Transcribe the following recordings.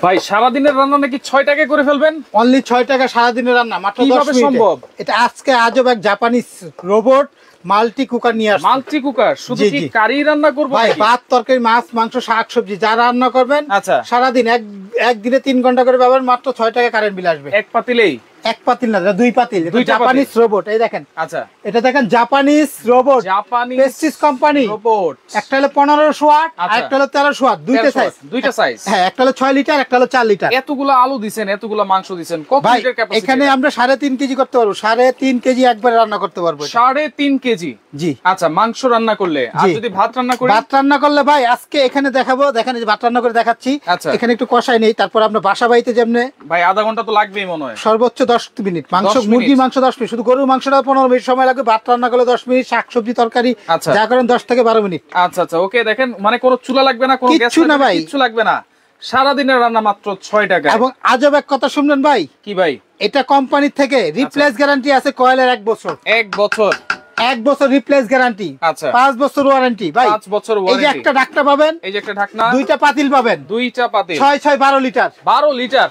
ভাই সারাদিনের রান্না নাকি 6 টাকা করে ফেলবেন? অনলি 6 টাকা সারাদিনের রান্না, মাত্র 10 মিনিটে সম্ভব। এটা আজকে আজব এক জাপানিজ রোবট মাল্টি কুকার নিয়ে আসছে। মাল্টি কুকার শুধু কি কারি রান্না করব ভাই? ভাত, তরকারি, মাছ, মাংস, শাকসবজি যা রান্না করবেন আচ্ছা সারাদিন একদিনে 3 ঘন্টা করে ব্যবহার, মাত্র 6 টাকা কারেন্ট বিল আসবে। এক পাতিলেই? এক পাতিল না, 2 পাতিল। এটা জাপানিজ রোবট, এই দেখেন। আচ্ছা, এটা দেখেন Japanese robot, Japanese Prestige company robot. একটা হলো 1500 ওয়াট আর একটা হলো 1300 ওয়াট, দুইটা সাইজ। হ্যাঁ, একটা হলো 6 লিটার, একটা হলো 4 লিটার। এতগুলো আলু দিবেন, এতগুলো মাংস দিবেন, কত লিটার ক্যাপাসিটি? এখানে আমরা 3.5 কেজি করতে পারবো, 3.5 কেজি একবারে রান্না করতে পারবো। 3.5 কেজি? জি। আচ্ছা, মাংস রান্না করলে। আর যদি ভাত রান্না করি? ভাত রান্না করলে ভাই আজকে এখানে দেখাবো, দেখেন এই যে ভাত রান্না করে দেখাচ্ছি। এখানে একটু কষাই নেই, তারপর আমরা বাসা বাড়িতে যেমনে ভাই আধা ঘন্টা তো লাগবেই মনে হয়, সর্বোচ্চ 10 মিনিট। মুরগির মাংস 10 মিনিট, শুধু গরুর মাংসটা 15 মিনিট সময় লাগবে। ভাত রান্না করলে 10 মিনিট, শাকসবজি তরকারি যা করেন 10 থেকে 12 মিনিট। আচ্ছা আচ্ছা, ওকে। দেখেন মানে কোনো চুলা লাগবে না, কোনো গ্যাস লাগবে না, কিছু লাগবে না, সারাদিনের রান্না মাত্র 6 টাকা। এবং আজব এক কথা শুনবেন ভাই। কি ভাই? এটা কোম্পানি থেকে রিপ্লেস গ্যারান্টি আছে কয়েলের 1 বছর। 1 বছর? 1 বছর রিপ্লেস গ্যারান্টি। আচ্ছা, 5 বছর ওয়ারেন্টি ভাই। 5 বছর ওয়ারেন্টি। এই যে একটা ঢাকনা পাবেন, এই যে একটা ঢাকনা, দুইটা পাতিল পাবেন, দুইটা পাতিল, 6 12 লিটার। 12 লিটার?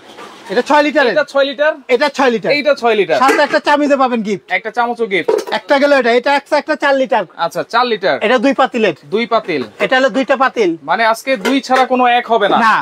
এটা 6 লিটার, এটা 6 লিটার, এটা 6 লিটার, এইটা 6 লিটার। সাথে একটা চামিজে পাবেন গিফট, একটা চামচও গিফট। একটা গেল এটা একটা 4 লিটার। আচ্ছা, 4 লিটার। এটা 2 পাতিলের, 2 পাতিল। এটা হলো 2টা পাতিল। মানে আজকে 2 ছাড়া কোনো এক হবে না। না,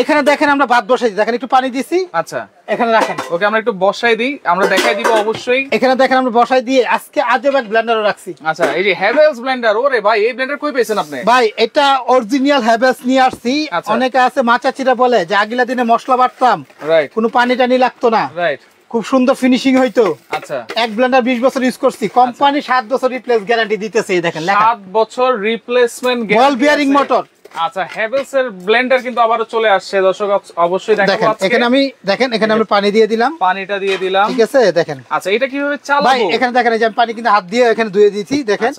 এখানে দেখেন আমরা ভাত বসাইছি, দেখেন একটু পানি দিছি। আচ্ছা, এখানে রাখেন। ওকে, আমরা একটু বসাই দিই, আমরা দেখাই দিব অবশ্যই। এখানে দেখেন আমরা বসাই দিয়ে আজকে আজব এক ব্লেন্ডারও রাখছি। আচ্ছা, এই যে হ্যাভেলস ব্লেন্ডার। ওরে ভাই, এই ব্লেন্ডার কই পেয়েছেন আপনি? ভাই এটা অরিজিনাল হ্যাভেলস নিয়ে আসছি। অনেকে আছে মাচাচিরা বলে যে আগিলা দিনে মশলা বাটতাম, রাইট, কোনো পানি টানি লাগতো না, রাইট, খুব সুন্দর ফিনিশিং হইতো। আচ্ছা, এক ব্লেন্ডার 20 বছর ইউজ করছি, কোম্পানি 7 বছর রিপ্লেস গ্যারান্টি দিতেছে। এই দেখেন লেখা 7 বছর রিপ্লেসমেন্ট গ্যারান্টি, বল বিয়ারিং মোটর। আচ্ছা, হ্যাভেলস এর ব্লেন্ডার কিন্তু আবারো চলে আসছে দর্শক, অবশ্যই দেখাবো আজকে। এখানে আমি দেখেন, এখানে আমরা পানি দিয়ে দিলাম, পানিটা দিয়ে দিলাম, ঠিক আছে। দেখেন, আচ্ছা, এটা কিভাবে চালাবো ভাই? এখানে দেখেন, এই যে আমি পানি কিন্তু হাত দিয়ে এখানে ধুয়ে দিয়েছি। দেখেন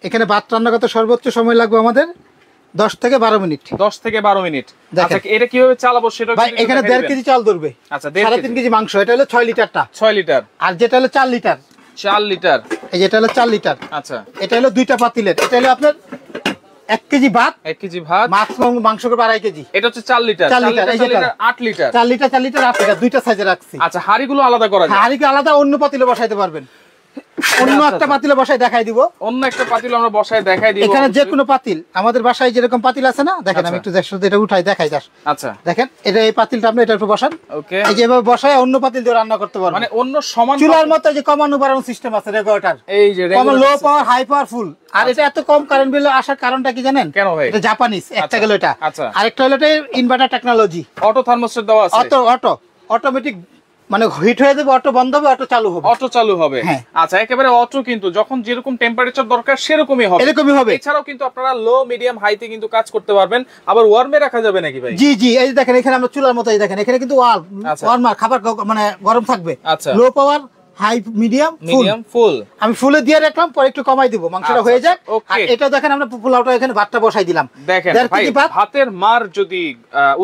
এখানে ভাত রান্না করতে সর্বোচ্চ সময় লাগবে আমাদের 10 থেকে 12 মিনিট। 10 থেকে 12 মিনিট। আচ্ছা, এটা কিভাবে চালাবো সেটা? ভাই এখানে 1.5 কেজি চাল ধরবে। আচ্ছা, 3.5 কেজি মাংস। এটা হলো 6 লিটারটা, 6 লিটার। আর যেটা হলো 4 লিটার, 4 লিটার। এই যেটা হলো 4 লিটার। আচ্ছা, এটা হলো 2টা পাতিলের। এটা হলো আপনার 1 কেজি ভাত, 1 কেজি ভাত, মাংস করবে 2.5 কেজি। এটা হচ্ছে 4 লিটার। 4 লিটার, এই যেটা 8 লিটার। 4 লিটার 4 লিটার 8 লিটার, দুইটা সাইজে রাখছি। আচ্ছা, হাড়িগুলো আলাদা করা যায়? হাড়িকে আলাদা অন্য পাতিলে বসাইতে পারবেন, অন্য একটা পাতিলে বসাই দেখাই দিব। অন্য একটা পাতিল আমরা বসাই দেখাই দিব। এখানে যে কোনো পাতিল, আমাদের বাসায় যেরকম পাতিল আছে না, দেখেন আমি একটু এটা উঠাই দেখাই দাস। আচ্ছা, দেখেন এটা, এই পাতিলটা আপনি এটা একটু বসান। ওকে, এই যে এভাবে বসায় অন্য পাতিল দিয়ে রান্না করতে পারবেন। মানে অন্য সমান চুলার মতো যে কমানো বাড়ানো সিস্টেম আছে রেগুলেটর, এই যে কম লো পাওয়ার হাই পাওয়ার ফুল। আর এটা এত কম কারেন্ট বিল আসার কারণটা কি জানেন? কেন ভাই? এটা জাপানিজ। একটা গেল এটা। আচ্ছা, আরেকটা হলো এটা ইনভার্টার টেকনোলজি, অটো থার্মোস্ট্যাট দেওয়া আছে। অটোমেটিক, মানে হিট হয়ে যাবে, অটো বন্ধ হবে, অটো চালু হবে। অটো চালু হবে। আচ্ছা, একেবারে অটো, কিন্তু যখন যেরকম টেম্পারেচার দরকার সেরকমই হবে, এরকমই হবে। এছাড়াও কিন্তু আপনারা লো মিডিয়াম হাইতে কিন্তু কাজ করতে পারবেন। আবার ওয়ার্মে রাখা যাবে নাকি ভাই? জি জি, এই দেখেন এখানে আমরা চুলার মতো, এই দেখেন এখানে কিন্তু ওয়ার্মার, খাবার মানে গরম থাকবে। আচ্ছা, লো পাওয়ার, হাই, মিডিয়াম, ফুল। আমি ফুলে দিয়ে রাখলাম, পরে একটু কমাই দিব, মাংসটা হয়ে যাক। আর এটা দেখেন আমরা পোলাওটা এখানে ভাতটা বসাই দিলাম। দেখেন ভাই, ভাতের মার যদি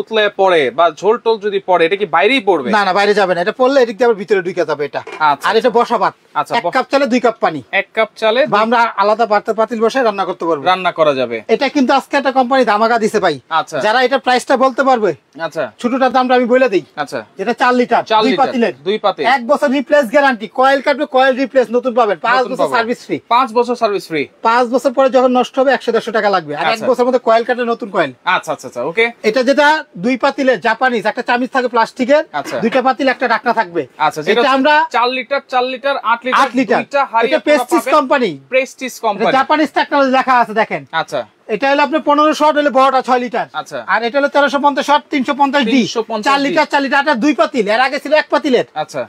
উতলে পড়ে বা ঝোল টোল যদি পড়ে, এটা কি বাইরেই পড়বে? না না, বাইরে যাবে না, এটা পড়লে এদিক দিয়ে আবার ভিতরে ঢুকে যাবে এটা। আর এটা বসা ভাত। আচ্ছা, 1 কাপ চালে 2 কাপ পানি। 1 কাপ চালে বা আমরা আলাদা পাতিল বসায় রান্না করতে পারবো, রান্না করা যাবে। এটা কিন্তু আজকে একটা কোম্পানি ধামাকা দিছে ভাই। আচ্ছা, যারা এটা প্রাইসটা বলতে পারবে, আচ্ছা, ছোটটার দামটা আমি বলে দেই। আচ্ছা, যেটা 4 লিটার, 2 পাতিলের, 2 পাতিল, 1 বছর রিপ্লেস গ্যারান্টি, কয়েল কাটবে, কয়েল রিপ্লেস নতুন পাবেন, 5 বছর সার্ভিস ফ্রি। 5 বছর সার্ভিস ফ্রি। 5 বছর পরে যখন নষ্ট হবে 100-150 টাকা লাগবে। আর 1 বছরের মধ্যে কয়েল কাটে, নতুন কয়েল। আচ্ছা আচ্ছা আচ্ছা, ওকে। এটা যেটা 2 পাতিলের জাপানিজ, একটা চামিচ থাকে প্লাস্টিকের, 2টা পাতিল, একটা ঢাকনা থাকবে। আচ্ছা, যেটা আমরা 4 লিটার, 4 লিটার, 8 লিটার, 8 লিটার, এটা Prestige company, Prestige company, Japanese technology লেখা আছে দেখেন। আচ্ছা, এটা হলো আপনার 1500 ওয়াট, হলো বড়টা 6 লিটার। আচ্ছা, আর এটা হলো 1350 ওয়াট, 350 ডি, 4 লিটার 4 লিটার। এটা 2 পাতিল, এর আগে ছিল 1 পাতিলের। আচ্ছা,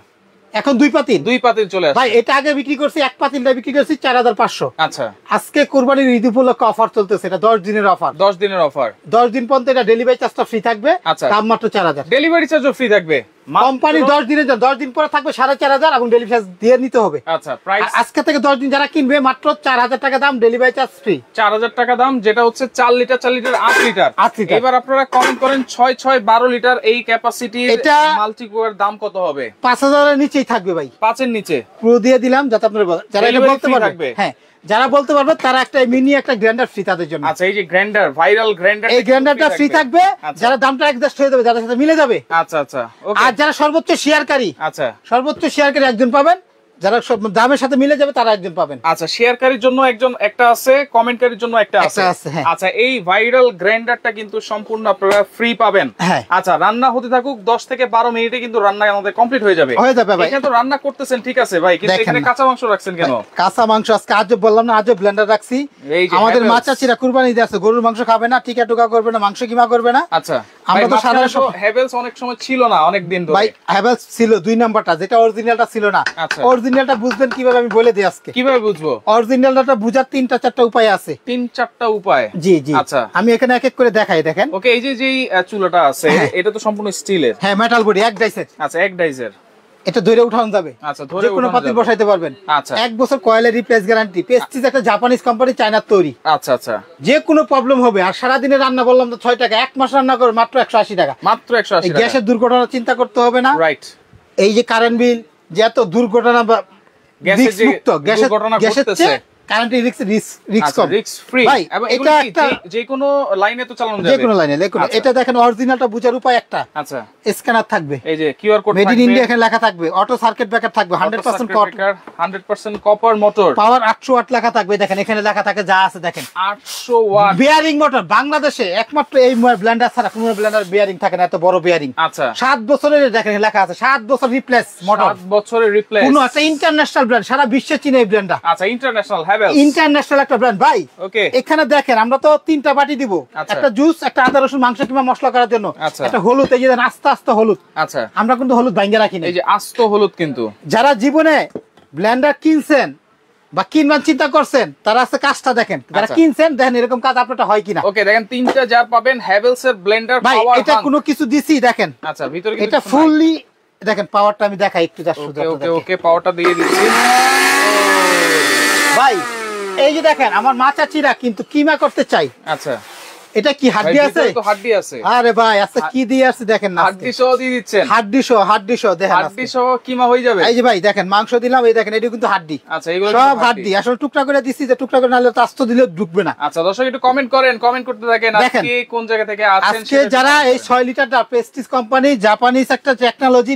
এখন 2 পাতিল, 2 পাতিল চলে আসে ভাই। এটা আগে বিক্রি করছি 1 পাতিলটা বিক্রি করছি 4500। আচ্ছা, আজকে কুরবানির ঈদ উপলক্ষে অফার চলতেছে, এটা 10 দিনের অফার। 10 দিনের অফার, 10 দিন পর্যন্ত এটা ডেলিভারি চার্জটা ফ্রি থাকবে। দাম মাত্র 4000। ডেলিভারি চার্জও ফ্রি থাকবে। কোম্পানি 10 দিনের জন্য, 10 দিন পরে থাকবে 4500 এবং ডেলিভারি চার্জ দিয়ে নিতে হবে। আচ্ছা, প্রাইস আজকে থেকে 10 দিন যারা কিনবে মাত্র 4000 টাকা দাম, ডেলিভারি চার্জ ফ্রি। 4000 টাকা দাম, যেটা হচ্ছে 4 লিটার, 4 লিটার, 8 লিটার, 8 লিটার। এবার আপনারা কমেন্ট করেন 6 6 12 লিটার এই ক্যাপাসিটি এটা মাল্টি কুকার দাম কত হবে? 5000 এর নিচেই থাকবে ভাই, 5 এর নিচে পুরো দিয়ে দিলাম, যাতে আপনারা যারা এটা বলতে পারবে। হ্যাঁ, যারা বলতে পারবে তারা একটা মিনি একটা গ্রাইন্ডার ফ্রি তাদের জন্য। আচ্ছা, এই যে গ্রাইন্ডার, ভাইরাল গ্রাইন্ডার, এই গ্রাইন্ডারটা ফ্রি থাকবে যারা দামটা অ্যাডজাস্ট হয়ে যাবে, যাদের সাথে মিলে যাবে। আচ্ছা আচ্ছা, ওকে। আর যারা সর্বোচ্চ শেয়ারকারী, আচ্ছা, সর্বোচ্চ শেয়ারকারী একজন পাবেন, যারা দামের সাথে মিলে যাবে তারা একজন পাবেন। আচ্ছা, শেয়ারকারীর জন্য একজন একটা আছে, কমেন্টকারীর জন্য একটা আছে। আচ্ছা, এই ভাইরাল গ্রাইন্ডারটা কিন্তু সম্পূর্ণ আপনারা ফ্রি পাবেন। আচ্ছা, রান্না হতে থাকুক 10 থেকে 12 মিনিটে কিন্তু রান্না আমাদের কমপ্লিট হয়ে যাবে। ভাই এখানে তো রান্না করতেছেন, ঠিক আছে ভাই, কিন্তু এখানে কাঁচা মাংস রাখছেন কেন? কাঁচা মাংস আজকে আজও বললাম না, আজও ব্লেন্ডার রাখছি। আমাদের মা চাচিরা কুরবানি দিয়েছে, গরুর মাংস খাবে না, টিকা টুকা করবে না, মাংস কিমা করবে না। আচ্ছা, আমরা তো সাধারণত হেভেলস অনেক সময় ছিল না, অনেক দিন ধরে। ভাই হেভেলস ছিল 2 নাম্বারটা, যেটা অরিজিনালটা ছিল না। অরিজিনালটা বুঝবেন কিভাবে আমি বলে দিই আজকে। কিভাবে বুঝবো অরিজিনালটা বুঝার 3-4টা উপায় আছে। 3-4টা উপায়? জি জি। আচ্ছা, আমি এখানে এক এক করে দেখাই, দেখেন। ওকে, এই যে চুলাটা আছে এটা তো সম্পূর্ণ স্টিলের। হ্যাঁ, মেটাল বডি, এক ডাইসের। আচ্ছা, এক ডাইসের। এটা ধরে উঠানো যাবে। আচ্ছা, ধরে যে কোনো পাতিল বসাইতে পারবেন। আচ্ছা, 1 বছর কয়েলের রিপ্লেস গ্যারান্টি। পেস্টিজ একটা জাপানিজ কোম্পানি, চায়নার তৈরি। আচ্ছা আচ্ছা, যে কোনো প্রবলেম হবে। আর সারা দিনে রান্না বললাম তো 6 টাকা, 1 মাস রান্না করে মাত্র 180 টাকা। মাত্র 180 টাকা। গ্যাসের দুর্ঘটনা চিন্তা করতে হবে না। রাইট। এই যে কারেন্ট বিল, যে এত দুর্ঘটনা বা গ্যাসের যে দুর্ঘটনা ঘটতেছে, কারেন্ট রিস্ক কম, রিস্ক ফ্রি। এবং এটা একটা যে কোনো লাইনে তো চালানো যাবে, যে কোনো লাইনে। দেখুন এটা দেখেন, অরিজিনালটা বুঝার উপায় একটা। আচ্ছা, স্ক্যানার থাকবে, এই যে QR code made in India এখানে লেখা থাকবে, অটো সার্কিট ব্রেকার থাকবে, 100% কপার, 100% কপার মোটর, পাওয়ার 800 ওয়াট লেখা থাকবে। দেখেন এখানে লেখা থাকে, যা আছে দেখেন 800 ওয়াট বিয়ারিং মোটর। বাংলাদেশে একমাত্র এই ব্লেন্ডার ছাড়া কোনো ব্লেন্ডার বিয়ারিং থাকে না, এত বড় বিয়ারিং। আচ্ছা, 7 বছরের দেখেন লেখা আছে, 7 বছর রিপ্লেস মোটর, 7 বছরের রিপ্লেস। কোনো একটা ইন্টারন্যাশনাল ব্র্যান্ড, সারা বিশ্বে চিনে এই ব্র্যান্ডটা। আচ্ছা, ইন্টারন্যাশনাল, হেভেলস ইন্টারন্যাশনাল একটা ব্র্যান্ড ভাই। ওকে, এখানে দেখেন আমরা তো 3টা বাটি দিব, একটা জুস, একটা আদা রসুন মাংস কিংবা মশলা করার জন্য, একটা হলুদ, এই যে আস্তে আস্তে হলুদ। আচ্ছা, আমরা কিন্তু হলুদ ভাঙ্গা রাখি না, এই যে আস্ত হলুদ। কিন্তু যারা জীবনে ব্লেন্ডার কিনছেন বা কিনবার চিন্তা করছেন, তারা আছে কাজটা দেখেন, যারা কিনছেন দেখেন এরকম কাজ আপনারটা হয় কিনা। ওকে, দেখেন 3টা জার পাবেন হেভেলস এর ব্লেন্ডার পাওয়ার। এটা কোনো কিছু দিছি দেখেন। আচ্ছা, ভিতরে কিন্তু এটা ফুললি দেখেন, পাওয়ারটা আমি দেখাই একটু। ওকে ওকে, পাওয়ারটা দিয়ে দিচ্ছি ভাই। এই যে দেখেন আমার মা চাচিরা কিন্তু কিমা করতে চাই। আচ্ছা, এটা কি হাড্ডি আছে? তো হাড্ডি আছে। আরে ভাই আচ্ছা, কি দিয়ে আছে দেখেন না, হাড্ডি সহ দিয়ে দিচ্ছেন। হাড্ডি সহ দেখেন, হাড্ডি সহ কিমা হয়ে যাবে। এই যে ভাই দেখেন, মাংস দিলাম, এই দেখেন এটা কিন্তু হাড্ডি। আচ্ছা, এগুলো সব হাড্ডি। আসলে টুকরা করে দিছি, যে টুকরা করে নালে তো আস্ত দিলে ঢুকবে না। আচ্ছা, দর্শক একটু কমেন্ট করেন, কমেন্ট করতে থাকেন আজকে কোন জায়গা থেকে আছেন। আজকে যারা এই 6 লিটারটা প্রেস্টিজ কোম্পানি, জাপানিজ একটা টেকনোলজি,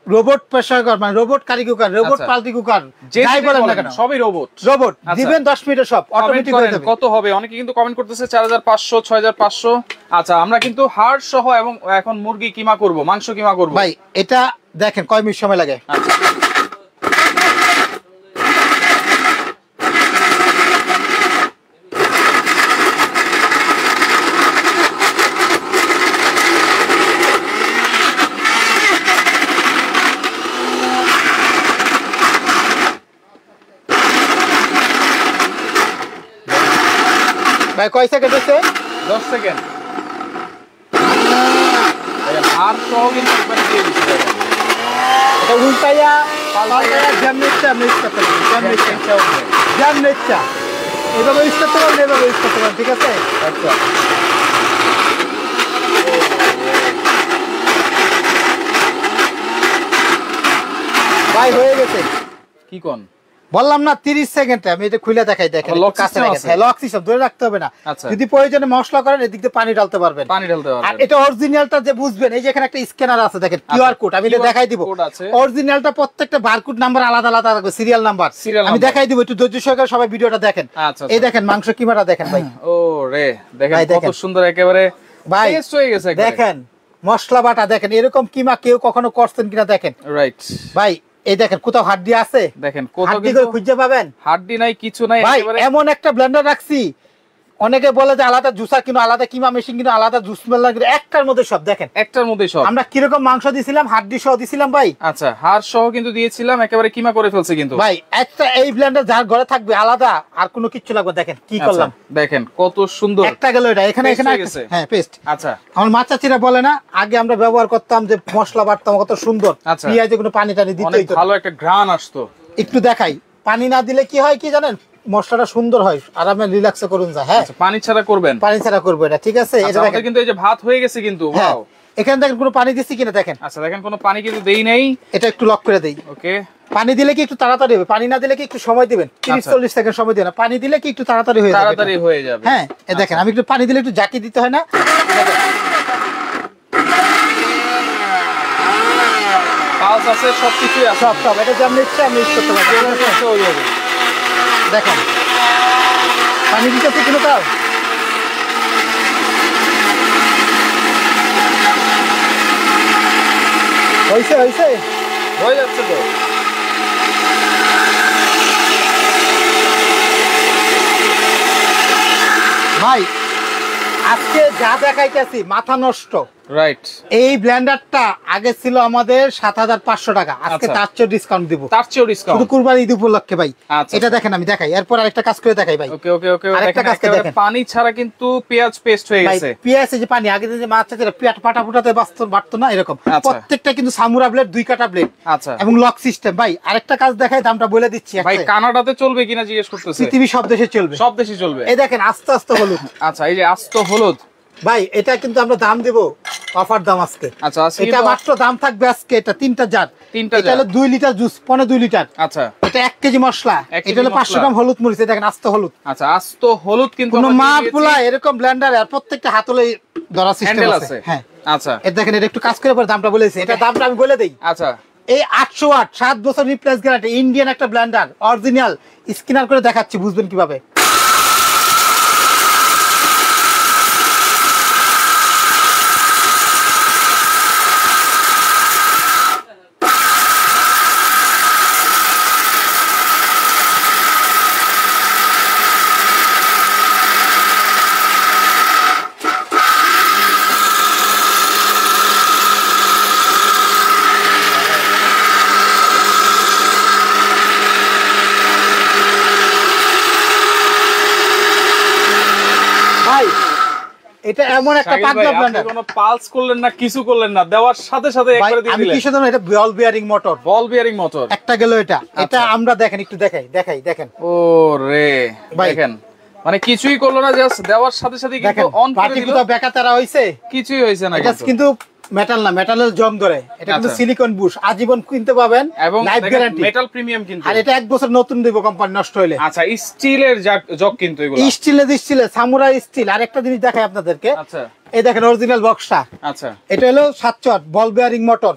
রোবট প্রেসার, মানে রোবট কারি কুকার, রোবট পাল্টি কুকার, যাই বলেন না কেন সবই রোবট দিবেন। 10 মিনিটে সব অটোমেটিক হয়ে যাবে। কত হবে? অনেকে কিন্তু কমেন্ট করতেছে 4500, 6500। আচ্ছা, আমরা কিন্তু হাড় সহ এবং এখন মুরগি কিমা করব, মাংস কিমা করব ভাই। এটা দেখেন কয় মিনিট সময় লাগে। আচ্ছা, ভাই কয় সেকেন্ড হচ্ছে? 10 সেকেন্ড। আর সহ কিন্তু একবার দিয়ে দিচ্ছি। এটা উল্টাইয়া পাল্টাইয়া জ্যামনেটটা মিক্স করতে হবে, জ্যামনেটটা এভাবে ইউজ করতে পারবেন, এভাবে ইউজ করতে পারবেন, ঠিক আছে? আচ্ছা, ভাই হয়ে গেছে। কি কোন বললাম না 30 সেকেন্ডে। আমি এটা খুলে দেখাই, দেখেন লক সিস্টেম ধরে রাখতে হবে না। যদি প্রয়োজনে মশলা করেন এদিক দিয়ে পানি ঢালতে পারবেন, আর এটা অরিজিনালটা যে বুঝবেন, এই যে এখানে একটা স্ক্যানার আছে দেখেন, কিউআর কোড। আমি এটা দেখাই দিব। অরিজিনালটা প্রত্যেকটা বারকোড নাম্বার আলাদা আলাদা থাকবে, সিরিয়াল নাম্বার আমি দেখাই দিব। একটু ধৈর্য সহকারে সবাই ভিডিওটা দেখেন। এই দেখেন মাংস কিমাটা দেখেন ভাই। ও রে, দেখেন কত সুন্দর একেবারে ভাই টেস্ট হয়ে গেছে। দেখেন মশলা বাটা দেখেন, এরকম কিমা কেউ কখনো করছেন কিনা দেখেন। রাইট ভাই। এই দেখেন কোথাও হাড্ডি আছে দেখেন, কোথাও কিন্তু খুঁজে পাবেন, হাড্ডি নাই, কিছু নাই। এমন একটা ব্লেন্ডার রাখছি, অনেকে বলে যে আলাদা জুসার কিনো, আলাদা কিমা মেশিন কিনো, আলাদা জুস মেলার কিনো, একটার মধ্যে সব। দেখেন একটার মধ্যে সব। আমরা কিরকম মাংস দিছিলাম, হাড্ডি সহ দিছিলাম ভাই। আচ্ছা, হাড় সহ কিন্তু দিয়েছিলাম, একেবারে কিমা করে ফেলছে কিন্তু ভাই। একটা এই ব্লেন্ডার যার ঘরে থাকবে আলাদা, আর কোনো কিছু লাগবে। দেখেন কি করলাম, দেখেন কত সুন্দর একটা গেল এটা এখানে হ্যাঁ পেস্ট। আচ্ছা, আমার মা চাচিরা বলে না, আগে আমরা ব্যবহার করতাম যে মশলা বাটতাম কত সুন্দর, পেঁয়াজে কোনো পানি টানি দিতে হইতো, ভালো একটা ঘ্রাণ আসতো। একটু দেখাই, পানি না দিলে কি হয় কি জানেন, মশলাটা সুন্দর হয়, আরামে রিল্যাক্স করুন যায়। হ্যাঁ, পানি ছাড়া করবেন, পানি ছাড়া করবো এটা, ঠিক আছে? এটা দেখেন কিন্তু এই যে ভাত হয়ে গেছে কিন্তু। ওয়াও, এখানে দেখেন কোনো পানি দিছি কিনা দেখেন। আচ্ছা, দেখেন কোনো পানি কিন্তু দেই নাই। এটা একটু লক করে দেই। ওকে, পানি দিলে কি একটু তাড়াতাড়ি হবে, পানি না দিলে কি একটু সময় দিবেন, 30-40 সেকেন্ড সময় দিবেন, পানি দিলে কি একটু তাড়াতাড়ি হয়ে যাবে। হ্যাঁ দেখেন আমি একটু পানি দিলে একটু জাকি দিতে হয় না, পালস আছে, সবকিছুই আছে, সব এটা যেমন ইচ্ছা আমি ইউজ করতে পারবো। দেখেন পানি দিতেছে কিলো তাও হয়েছে হয়ে যাচ্ছে তো। ভাই আজকে যা দেখাইতেছি মাথা নষ্ট, রাইট। এই ব্লেন্ডারটা আগে ছিল আমাদের 7500 টাকা, আজকে তার চেয়ে ডিসকাউন্ট দিব, তার চেয়ে ডিসকাউন্ট শুধু কুরবানি ঈদ উপলক্ষে ভাই। এটা দেখেন আমি দেখাই, এরপর আরেকটা কাজ করে দেখাই ভাই। ওকে ওকে ওকে, আরেকটা কাজ করে দেখেন। পানি ছাড়া কিন্তু পেঁয়াজ পেস্ট হয়ে গেছে। পেঁয়াজ এই যে পানি আগে যে মাছ ছিল পেঁয়াজ পাটা ফুটাতে বাড়তো না, এরকম প্রত্যেকটা কিন্তু সামুরা ব্লেড, 2 কাটা ব্লেড, আচ্ছা, এবং লক সিস্টেম। ভাই আরেকটা কাজ দেখাই, দামটা বলে দিচ্ছি। ভাই কানাডাতে চলবে কিনা জিজ্ঞেস করতেছে। পৃথিবী সব দেশে চলবে, সব দেশে চলবে। এই দেখেন আস্তে আস্তে হলুদ। আচ্ছা এই যে আস্ত হলুদ ভাই এটা কিন্তু আমরা দাম দেব অফার দাম আজকে। আচ্ছা এটা মাত্র দাম থাকবে আজকে, এটা 3টা জার, এটা হলো 2 লিটার জুস, 2.5 লিটার। আচ্ছা এটা 1 কেজি মশলা, এটা হলো 500 গ্রাম হলুদ মরিচ, দেখেন আস্ত হলুদ। আচ্ছা আস্ত হলুদ কিন্তু কোনো মাপ পোলা এরকম ব্লেন্ডার আর প্রত্যেকটা হাতলে ধরা সিস্টেম আছে। হ্যাঁ আচ্ছা এই দেখেন এটা একটু কাজ করে পরে দামটা বলেছি, এটা দামটা আমি বলে দেই। আচ্ছা এই 800 ওয়াট 7 বছর রিপ্লেস গ্যারান্টি, ইন্ডিয়ান একটা ব্লেন্ডার, অরিজিনাল। স্ক্যানার করে দেখাচ্ছি, বুঝবেন কিভাবে। এটা এমন একটা পাগলা ব্লেন্ডার, কোনো পালস করলেন না, কিছু করলেন না, দেওয়ার সাথে সাথে একবারে দিয়ে দিলেন। আমি কিসের জন্য, এটা বল বিয়ারিং মোটর, একটা গেল এটা। এটা আমরা দেখেন একটু দেখাই দেখেন। ও রে দেখেন, মানে কিছুই করলো না, জাস্ট দেওয়ার সাথে সাথে কিন্তু অন করে দিল। পার্টি বেকাতারা হইছে, কিছুই হইছে না। এটা কিন্তু মেটাল না, মেটালের জং ধরে, এটা কিন্তু সিলিকন বুশ, আজীবন কিনতে পাবেন, এবং লাইফ গ্যারান্টি, মেটাল প্রিমিয়াম কিন্তু। আর এটা 1 বছর নতুন দেব কোম্পানি নষ্ট হইলে। আচ্ছা স্টিলের জগ কিন্তু এগুলো, স্টিলের সামুরাই স্টিল। আরেকটা জিনিস দেখাই আপনাদেরকে। আচ্ছা এই দেখেন অরিজিনাল বক্সটা। আচ্ছা এটা হলো 7 ওয়াট বল বিয়ারিং মোটর,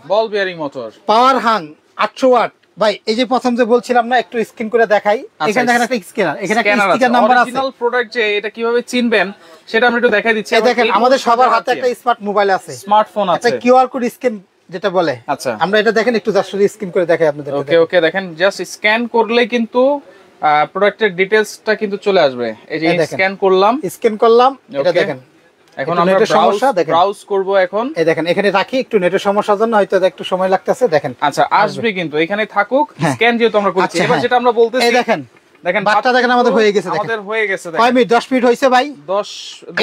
পাওয়ার হাং 800 ওয়াট। ভাই এই যে প্রথম যে বলছিলাম না, একটু স্ক্রিন করে দেখাই। এখানে দেখেন একটা স্ক্যানার, এখানে একটা স্টিকার নাম্বার আছে। অরিজিনাল প্রোডাক্ট যে এটা কিভাবে চিনবেন সেটা আমি একটু দেখাই দিচ্ছি। এই দেখেন আমাদের সবার হাতে একটা স্মার্ট মোবাইল আছে, স্মার্টফোন আছে, একটা কিউআর কোড স্ক্যান যেটা বলে। আচ্ছা আমরা এটা দেখেন একটু জাস্ট স্ক্রিন করে দেখাই আপনাদের। ওকে ওকে দেখেন, জাস্ট স্ক্যান করলেই কিন্তু প্রোডাক্টের ডিটেইলসটা কিন্তু চলে আসবে। এই যে স্ক্যান করলাম, এটা দেখেন। এখন আমরা ব্রাউজ করব। এখন এই দেখেন এখানে রাখি, একটু নেটের সমস্যার জন্য হয়তো একটু সময় লাগতেছে। দেখেন আচ্ছা আসবে কিন্তু, এখানে থাকুক, স্ক্যান যেহেতু আমরা করছি। এবার যেটা আমরা বলতেছি, এই দেখেন বাটটা দেখেন আমাদের হয়ে গেছে। আমাদের হয়ে গেছে। কয় মিনিট? 10 মিনিট হইছে ভাই। 10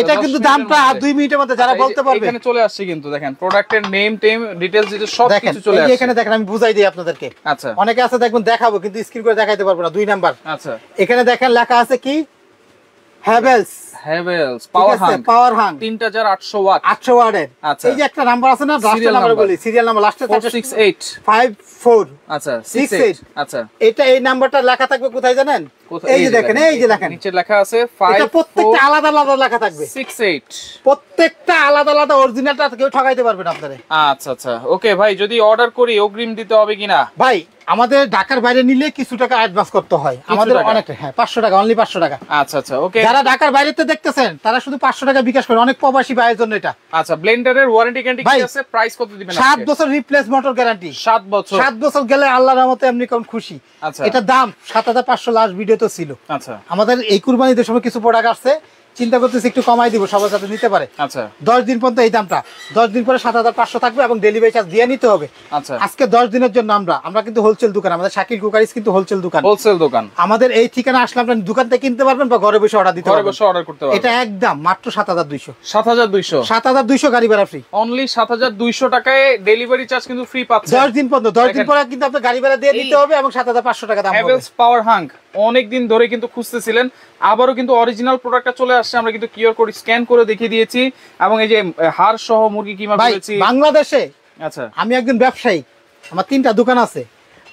এটা কিন্তু দামটা 2 মিনিটের মধ্যে যারা বলতে পারবে। এখানে চলে আসছে কিন্তু, দেখেন প্রোডাক্টের নেম টেম ডিটেইলস যেটা সব কিছু চলে আসছে। এখানে দেখেন আমি বুঝাই দিই আপনাদেরকে। আচ্ছা অনেকে আছে দেখবেন দেখাবো কিন্তু স্ক্রিন করে দেখাইতে পারবো না। 2 নাম্বার। আচ্ছা এখানে দেখেন লেখা আছে কি, হ্যাভেলস পাওয়ার হাং 3800 ওয়াট, 800 ওয়াটের। এই যে একটা নাম্বার আছে না, লাস্টের নাম্বার বলি, সিরিয়াল নাম্বার লাস্টে 46854। আচ্ছা 68। আচ্ছা এটা এই নাম্বারটা লেখা থাকবে কোথায় জানেন? এই যে দেখেন, এই যে দেখেন নিচে লেখা আছে 5। এটা প্রত্যেকটা আলাদা আলাদা লেখা থাকবে। 68 প্রত্যেকটা আলাদা আলাদা, অরিজিনালটা কেউ ঠকাইতে পারবে না আপনারে। আচ্ছা আচ্ছা ওকে ভাই, যদি অর্ডার করি অগ্রিম দিতে হবে কিনা? ভাই আমাদের ঢাকার বাইরে নিলে কিছু টাকা অ্যাডভান্স করতে হয় আমাদের, অনেক। হ্যাঁ 500 টাকা, অনলি 500 টাকা। আচ্ছা আচ্ছা ওকে। যারা ঢাকার বাইরেতে দেখতেছেন তারা শুধু 500 টাকা বিকাশ করে, অনেক প্রবাসী ভাইয়ের জন্য এটা। আচ্ছা ব্লেন্ডারের ওয়ারেন্টি গ্যারান্টি কি আছে? প্রাইস কত দিবেন? 7 বছর রিপ্লেস মোটর গ্যারান্টি। 7 বছর। 7 বছর গেলে আল্লাহর রহমতে এমনি কোন খুশি। আচ্ছা এটা দাম 7500 লাস্ট ভিডিওতে ছিল। আচ্ছা আমাদের এই কুরবানিদের সময় কিছু প্রোডাক্ট আসছে, চিন্তা করতেছি একটু কমাই দিব, সবার সাথে নিতে পারে। আচ্ছা 10 দিন পর্যন্ত এই দামটা, 10 দিন পরে 7500 থাকবে এবং ডেলিভারি চার্জ দিয়ে নিতে হবে। আচ্ছা আজকে 10 দিনের জন্য আমরা কিন্তু হোলসেল দোকান, আমাদের শাকিল কুকারিস কিন্তু হোলসেল দোকান। আমাদের এই ঠিকানা আসলে আপনারা দোকান থেকে কিনতে পারবেন বা ঘরে বসে অর্ডার দিতে পারবেন, ঘরে বসে অর্ডার করতে পারবেন। এটা একদম মাত্র 7200। 7200 গাড়ি ভাড়া ফ্রি, অনলি 7200 টাকায় ডেলিভারি চার্জ কিন্তু ফ্রি পাচ্ছেন 10 দিন পর্যন্ত। 10 দিন পরে কিন্তু আপনার গাড়ি ভাড়া দিয়ে নিতে হবে এবং 7500 টাকা দাম হবে। হ্যাভেলস পাওয়ার হাং অনেক দিন ধরে কিন্তু খুঁজতেছিলেন, আবারও কিন্তু অরিজিনাল প্রোডাক্টটা চলে আসছে। আমরা কিন্তু কিউআর কোড স্ক্যান করে দেখিয়ে দিয়েছি, এবং এই যে হাড় সহ মুরগি কিমা করেছি বাংলাদেশে। আচ্ছা আমি একজন ব্যবসায়ী, আমার 3টা দোকান আছে।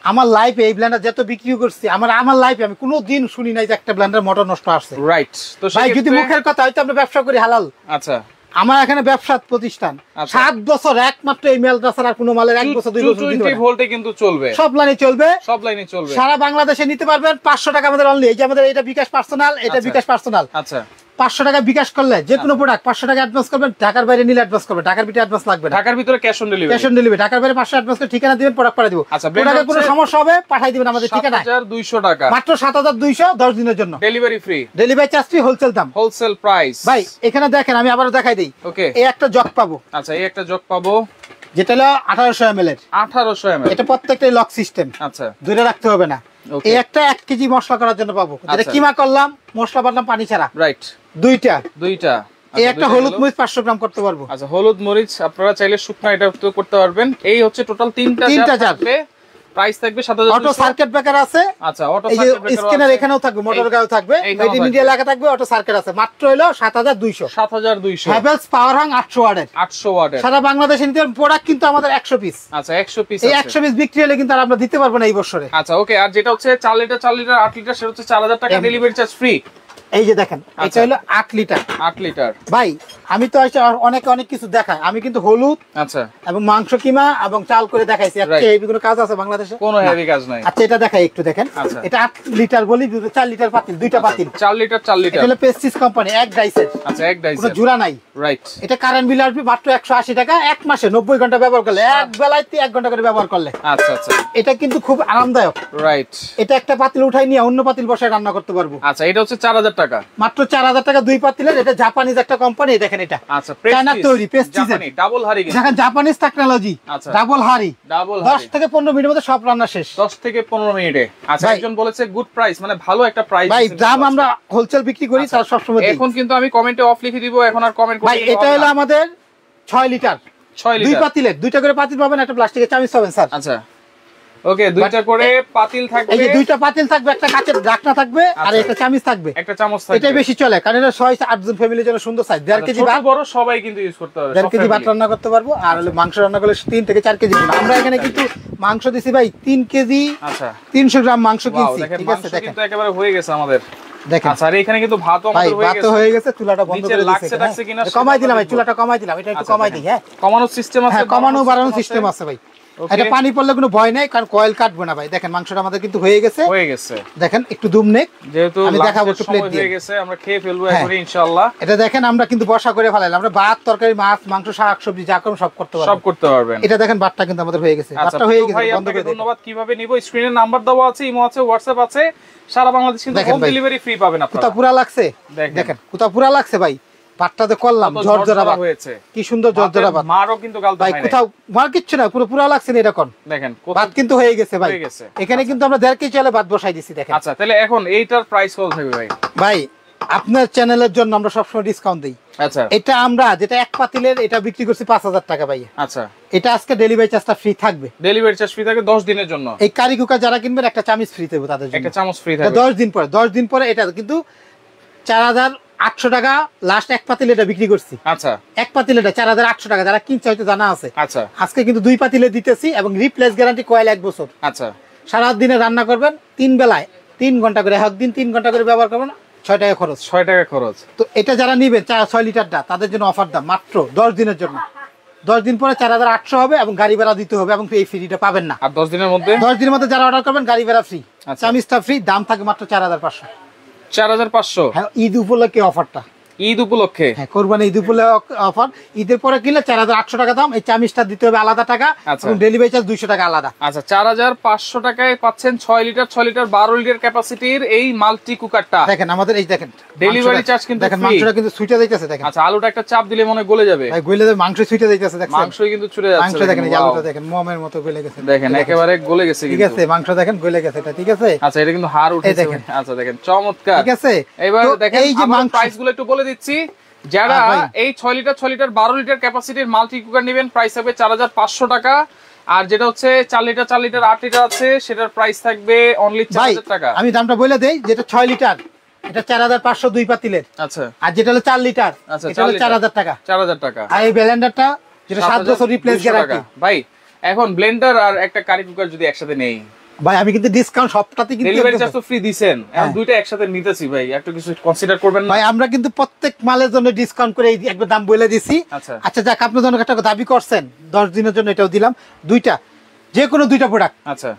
আমার লাইফে এই ব্লেন্ডার যত বিক্রি করছি আমার লাইফে আমি কোনোদিন শুনি নাই যে একটা ব্লেন্ডার মোটর নষ্ট আসছে। রাইট। তো ভাই যদি মুখের কথা হয়তো আমরা ব্যবসা করি হালাল। আচ্ছা আমার এখানে ব্যবসা প্রতিষ্ঠান 7 বছর একমাত্র এই মেলটা ছাড়া কোনো মালের 1 বছর 2 বছর 220 ভোল্টে কিন্তু চলবে, সব লাইনে চলবে, সব লাইনে চলবে, সারা বাংলাদেশে নিতে পারবেন। 500 টাকা আমাদের অনলি। এই যে আমাদের এটা বিকাশ পার্সোনাল, এটা বিকাশ পার্সোনাল। আচ্ছা 500 টাকা বিকাশ করলে যে কোনো প্রোডাক্ট 500 টাকা অ্যাডভান্স করবেন, ঢাকার বাইরে নিলে অ্যাডভান্স করবেন, ঢাকার ভিতরে অ্যাডভান্স লাগবে না, ঢাকার ভিতরে cash on delivery, cash on delivery. ঢাকার বাইরে 500 অ্যাডভান্স করে ঠিকানা দিবেন, প্রোডাক্ট পাঠিয়ে দিব। আচ্ছা প্রোডাক্টে কোনো সমস্যা হবে পাঠিয়ে দিবেন আমাদের ঠিকানায়। 7200 টাকা মাত্র 7200 10 দিনের জন্য, delivery free, delivery charge free, wholesale দাম, হোলসেল প্রাইস। ভাই এখানে দেখেন আমি আবারো দেখাই দেই। ওকে এই একটা জগ পাবো। আচ্ছা এই একটা জগ পাবো যেটা হলো 1800 ml এর, 1800 ml, এটা প্রত্যেকটাই লক সিস্টেম। আচ্ছা দূরে রাখতে হবে না। এই একটা 1 কেজি মশলা করার জন্য পাবো, যেটা কিমা করলাম, মশলা বাটলাম পানি ছাড়া। রাইট। দুইটা এই একটা হলুদ মরিচ 500 গ্রাম করতে পারবো। আচ্ছা হলুদ মরিচ আপনারা চাইলে শুকনা এটা তো করতে পারবেন। এই হচ্ছে টোটাল তিনটা থাকবে, প্রাইস থাকবে 7200। অটো সার্কিট ব্রেকার আছে। আচ্ছা অটো সার্কিট ব্রেকার স্ক্যানার এখানেও থাকবে, মোটর গাড়িও থাকবে, মেড ইন ইন্ডিয়া লেখা থাকবে, অটো সার্কিট আছে। মাত্র হলো 7200 হ্যাভেলস পাওয়ার হ্যাং 800 ওয়াটের। সারা বাংলাদেশে নিতে প্রোডাক্ট কিন্তু আমাদের 100 পিস। আচ্ছা 100 পিস এই 100 পিস বিক্রি হলে কিন্তু আর আমরা দিতে পারবো না এই বছরে। আচ্ছা ওকে। আর যেটা হচ্ছে 4 লিটার 8 লিটার সেটা হচ্ছে 4000 টাকা ডেলিভারি চার্জ ফ্রি। এই যে দেখেন এটা হলো 8 লিটার। ভাই আমি তো অনেক কিছু দেখাই, আমি কিন্তু হলুদ আচ্ছা এবং মাংস কিমা এবং চাল করে দেখাইছি। আচ্ছা হেভি কোনো কাজ আছে বাংলাদেশে? কোনো হেভি কাজ নাই। আচ্ছা এটা দেখাই একটু দেখেন। এটা 8 লিটার বলি, 4 লিটার পাতিল, দুইটা পাতিল, 4 লিটার এটা হলো পেস্টিস কোম্পানি, এক ডাইসের। আচ্ছা এক ডাইসের, কোনো জোড়া নাই। রাইট। এটা কারেন্ট বিল আসবে মাত্র 180 টাকা, এক মাসে 90 ঘন্টা ব্যবহার করলে, এক বেলায় 1 ঘন্টা করে ব্যবহার করলে। আচ্ছা এটা কিন্তু খুব আরামদায়ক। রাইট। এটা একটা পাতিল উঠাই নিয়ে অন্য পাতিল বসায় রান্না করতে পারবো। আচ্ছা এটা হচ্ছে 4000 টাকা, মাত্র 4000 টাকা, দুই পাতিলের। এটা জাপানিজ একটা কোম্পানি, দেখেন এটা। আচ্ছা চায়না তৈরি, পেস্টিস ডাবল হাড়ি, দেখেন জাপানিজ টেকনোলজি, ডাবল হাড়ি। 10 থেকে 15 মিনিটের মধ্যে সব রান্না শেষ, 10 থেকে 15 মিনিটে। আচ্ছা একজন বলেছে গুড প্রাইস, মানে ভালো একটা প্রাইস। ভাই দাম আমরা হোলসেল বিক্রি করি, তার সব সময় দেই। এখন কিন্তু আমি কমেন্টে অফ লিখে দিব, এখন আর কমেন্ট করতে ভাই এটা হলো আমাদের 6 লিটার, দুই পাতিলের, দুইটা করে পাতিল পাবেন, একটা প্লাস্টিকের চামচ পাবেন স্যার। আচ্ছা ওকে দুইটা করে পাতিল থাকবে, এই যে দুইটা পাতিল থাকবে, একটা কাচের ঢাকনা থাকবে আর একটা চামচ থাকবে, একটা চামচ থাকবে। এটাই বেশি চলে কারণ এটা 6-8 জন ফ্যামিলির জন্য সুন্দর সাইজ। 1.5 কেজি ভাত, বড় সবাই কিন্তু ইউজ করতে পারবে, 1.5 কেজি ভাত রান্না করতে পারবো। আর হলো মাংস রান্না করলে 3 থেকে 4 কেজি। আমরা এখানে কিন্তু মাংস দিছি ভাই 3 কেজি। আচ্ছা 300 গ্রাম মাংস কিনছি, ঠিক আছে? দেখেন কিন্তু একেবারে হয়ে গেছে আমাদের। দেখেন আচ্ছা আর এখানে কিন্তু ভাতও আমাদের হয়ে গেছে। চুলাটা বন্ধ করে দিয়েছি, কমাই দিলাম ভাই, চুলাটা কমাই দিলাম। এটা একটু কমাই দিই। হ্যাঁ কমানোর সিস্টেম আছে, কমানো বাড়ানোর সিস্টেম আছে ভাই। এটা পানি পড়লে কোনো ভয় নাই, কারণ কয়েল কাটবে না ভাই। দেখেন মাংসটা আমাদের কিন্তু হয়ে গেছে। দেখেন একটু দুম নেক, যেহেতু আমি দেখাবো একটু প্লেট দিয়ে। হয়ে গেছে, আমরা খেয়ে ফেলবো এখন ইনশাআল্লাহ। এটা দেখেন আমরা কিন্তু বসা করে ফেলাইলাম, আমরা ভাত তরকারি মাছ মাংস শাক সবজি যা করব সব করতে পারবেন। এটা দেখেন ভাতটা কিন্তু আমাদের হয়ে গেছে, ভাতটা হয়ে গেছে। ভাই আপনাকে ধন্যবাদ। কিভাবে নিব? স্ক্রিনে নাম্বার দেওয়া আছে, ইমো আছে, হোয়াটসঅ্যাপ আছে, সারা বাংলাদেশ কিন্তু হোম ডেলিভারি ফ্রি পাবেন আপনারা। কোথা পুরা লাগছে দেখেন, কোথা পুরা লাগছে ভাই। ভাতটাতে করলাম জর্জরা ভাত হয়েছে, কি সুন্দর জর্জরা ভাত। মারও কিন্তু গালতে ভাই কোথাও মার কিচ্ছু না, পুরো পুরা লাগছে না এরকম। দেখেন ভাত কিন্তু হয়ে গেছে ভাই, এখানে কিন্তু আমরা 1.5 কেজি চালে ভাত বসাই দিছি। দেখেন আচ্ছা তাহলে এখন এইটার প্রাইস কত থাকবে ভাই? ভাই আপনার চ্যানেলের জন্য আমরা সবসময় ডিসকাউন্ট দিই। আচ্ছা এটা আমরা যেটা এক পাতিলের এটা বিক্রি করছি 5000 টাকা ভাই। আচ্ছা এটা আজকে ডেলিভারি চার্জটা ফ্রি থাকবে, ডেলিভারি চার্জ ফ্রি থাকবে 10 দিনের জন্য। এই কারি কুকার যারা কিনবেন একটা চামচ ফ্রি দেব তাদের জন্য, একটা চামচ ফ্রি থাকবে 10 দিন পরে। এটা কিন্তু 4800 টাকা লাস্ট এক পাতিল এটা বিক্রি করছি। আচ্ছা এক পাতিল এটা 4800 টাকা, যারা কিনছে হয়তো জানা আছে। আচ্ছা আজকে কিন্তু দুই পাতিলে দিতেছি এবং রিপ্লেস গ্যারান্টি কয়েল 1 বছর। আচ্ছা সারা দিনে রান্না করবেন 3 বেলায় 3 ঘন্টা করে, একদিন 3 ঘন্টা করে ব্যবহার করবেন, 6 টাকা খরচ। 6 টাকা খরচ। তো এটা যারা নিবেন 6 লিটারটা তাদের জন্য অফার দাম মাত্র 10 দিনের জন্য। 10 দিন পরে 4800 হবে এবং গাড়ি ভাড়া দিতে হবে এবং এই ফ্রিটা পাবেন না। আর 10 দিনের মধ্যে যারা অর্ডার করবেন গাড়ি ভাড়া ফ্রি, চামিজটা ফ্রি, দাম থাকে মাত্র 4500। 4500 হ্যাঁ, ঈদ উপলক্ষে অফারটা, ঈদ উপলক্ষে, হ্যাঁ কোরবানি ঈদ উপলক্ষে অফার। ঈদের পরে কিনলে 4800 টাকা দাম, এই চামিজটা দিতে হবে আলাদা টাকা এবং ডেলিভারি চার্জ 200 টাকা আলাদা। আচ্ছা 4500 টাকায় পাচ্ছেন 6 লিটার 12 লিটার ক্যাপাসিটির এই মাল্টি কুকারটা। দেখেন আমাদের এই দেখেন ডেলিভারি চার্জ কিন্তু দেখেন, মাংসটা কিন্তু ছুটে যাইতেছে। দেখেন আচ্ছা আলুটা একটা চাপ দিলে মনে গলে যাবে ভাই, গলে যাবে, মাংস ছুটে যাইতেছে। দেখেন মাংসই কিন্তু ছুটে যাচ্ছে, মাংস দেখেন এই আলুটা দেখেন মোমের মতো গলে গেছে। দেখেন একেবারে গলে গেছে, ঠিক আছে মাংস দেখেন গলে গেছে এটা, ঠিক আছে। আচ্ছা এটা কিন্তু হাড় উঠেছে। আচ্ছা দেখেন চমৎকার, ঠিক আছে। এবার দেখেন এই যে প্রাইসগুলো একটু বলে দিচ্ছি। যারা এই 6 লিটার 12 লিটার ক্যাপাসিটির মাল্টি কুকার নেবেন প্রাইস হবে 4500 টাকা। আর যেটা হচ্ছে 4 লিটার 8 লিটার আছে সেটার প্রাইস থাকবে অনলি 4000 টাকা। আমি দামটা বলে দেই, যেটা 6 লিটার এটা 4500 দুই পাতিলের। আচ্ছা আর যেটা হলো 4 লিটার এটা হলো 4000 টাকা। 4000 টাকা। আর এই ব্লেন্ডারটা যেটা 7 বছর রিপ্লেস গ্যারান্টি। ভাই এখন ব্লেন্ডার আর একটা কারি কুকার যদি একসাথে নেই ভাই আমি কিন্তু ডিসকাউন্ট সবটাতে কিন্তু ডেলিভারি চার্জ তো ফ্রি দিবেন, এখন দুইটা একসাথে নিতেছি ভাই, একটু কিছু কনসিডার করবেন না ভাই? আমরা কিন্তু প্রত্যেক মালের জন্য ডিসকাউন্ট করে একবার দাম বলে দিছি। আচ্ছা যাক, আপনার জন্য একটা দাবি করছেন 10 দিনের জন্য, এটাও দিলাম। দুইটা, যে কোনো দুইটা প্রোডাক্ট, আচ্ছা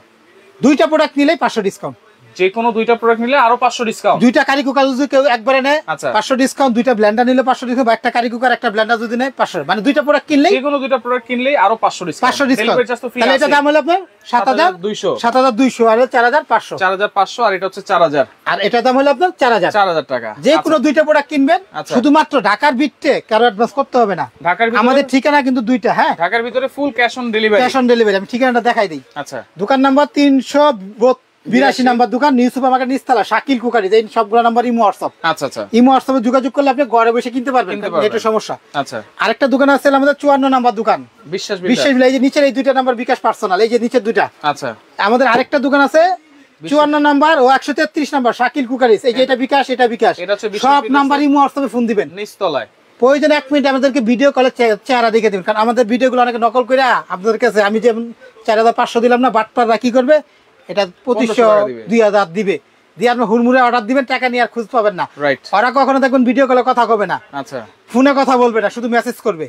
দুইটা প্রোডাক্ট নিলেই 500 ডিসকাউন্ট। যে কোনো দুইটা প্রোডাক্ট নিলে আরো 500 ডিসকাউন্ট। দুইটা কারি কুকার যদি কেউ একবারে নেয় 500 ডিসকাউন্ট, দুইটা ব্লেন্ডার নিলে 500 ডিসকাউন্ট, একটা কারি কুকার একটা ব্লেন্ডার যদি নেয় 500, মানে দুইটা প্রোডাক্ট কিনলেই, যে কোনো দুইটা প্রোডাক্ট কিনলেই আরো 500 ডিসকাউন্ট। 500 ডিসকাউন্ট। তাহলে এটা দাম হলো আপনার 7200, 7200 আর 4500, 4500 আর এটা হচ্ছে 4000, আর এটা দাম হলো আপনার 4000 টাকা। যে কোনো দুইটা প্রোডাক্ট কিনবেন, শুধুমাত্র ঢাকার ভিতরে কারো অ্যাডভান্স করতে হবে না। আমাদের ঠিকানা কিন্তু দুইটা, হ্যাঁ ঢাকার ভিতরে full cash on delivery, cash on delivery. আমি ঠিকানাটা দেখাই দিই। আচ্ছা, দোকান নাম্বার 382 নাম্বার দোকান, নিউ সুপার মার্কেট নিচতলা, শাকিল কুকারি। এই সবগুলো নাম্বার ইমো হোয়াটসঅ্যাপ। আচ্ছা আচ্ছা, ইমো হোয়াটসঅ্যাপে যোগাযোগ করলে আপনি ঘরে বসে কিনতে পারবেন, এটা সমস্যা। আচ্ছা, আরেকটা দোকান আছে আমাদের 54 নাম্বার দোকান, বিশ্বাস এই যে নিচের এই দুইটা নাম্বার বিকাশ পার্সোনাল, এই যে নিচের দুইটা। আচ্ছা, আমাদের আরেকটা দোকান আছে 54 নাম্বার ও 133 নাম্বার শাকিল কুকারিস, এই যে এটা বিকাশ, এটা বিকাশ, সব নাম্বার ইমো হোয়াটসঅ্যাপে ফোন দিবেন নিচতলায়। প্রয়োজনে 1 মিনিট আমাদেরকে ভিডিও কলে চেহারা দেখে দিবেন, কারণ আমাদের ভিডিওগুলো অনেকে নকল করে আপনাদের কাছে, আমি যেমন 4500 দিলাম না, বাটপাররা কি করবে, এটা 2500 2000 দিবে, দিয়ে আপনি হুড়মুড়ে অর্ডার দিবেন, টাকা নিয়ে আর খুঁজ পাবেন না। ওরা কখনো দেখবেন ভিডিও কলে কথা কবে না, আচ্ছা ফোনে কথা বলবে না, শুধু মেসেজ করবে।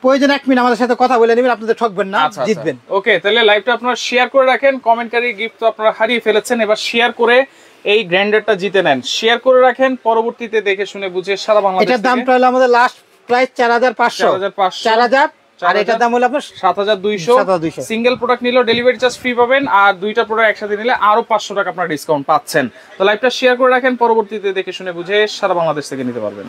প্রয়োজন 1 মিনিট আমাদের সাথে কথা বলে নেবেন, আপনাদের ঠকবেন না, জিতবেন। ওকে, তাহলে লাইভটা আপনারা শেয়ার করে রাখেন, কমেন্টকারী গিফট তো আপনারা হারিয়ে ফেলেছেন, এবার শেয়ার করে এই গ্রাইন্ডারটা জিতে নেন। শেয়ার করে রাখেন, পরবর্তীতে দেখে শুনে বুঝে সারা বাংলাদেশ। এটার দামটা হলো আমাদের লাস্ট প্রাইস 4500, 4000, আর এটার দাম হলো আপনার 7200। সিঙ্গেল প্রোডাক্ট নিলেও ডেলিভারি চার্জ ফ্রি পাবেন, আর দুইটা প্রোডাক্ট একসাথে নিলে আরো 500 টাকা আপনারা ডিসকাউন্ট পাচ্ছেন। তো লাইভটা শেয়ার করে রাখেন, পরবর্তীতে দেখে শুনে বুঝে সারা বাংলাদেশ থেকে নিতে পারবেন।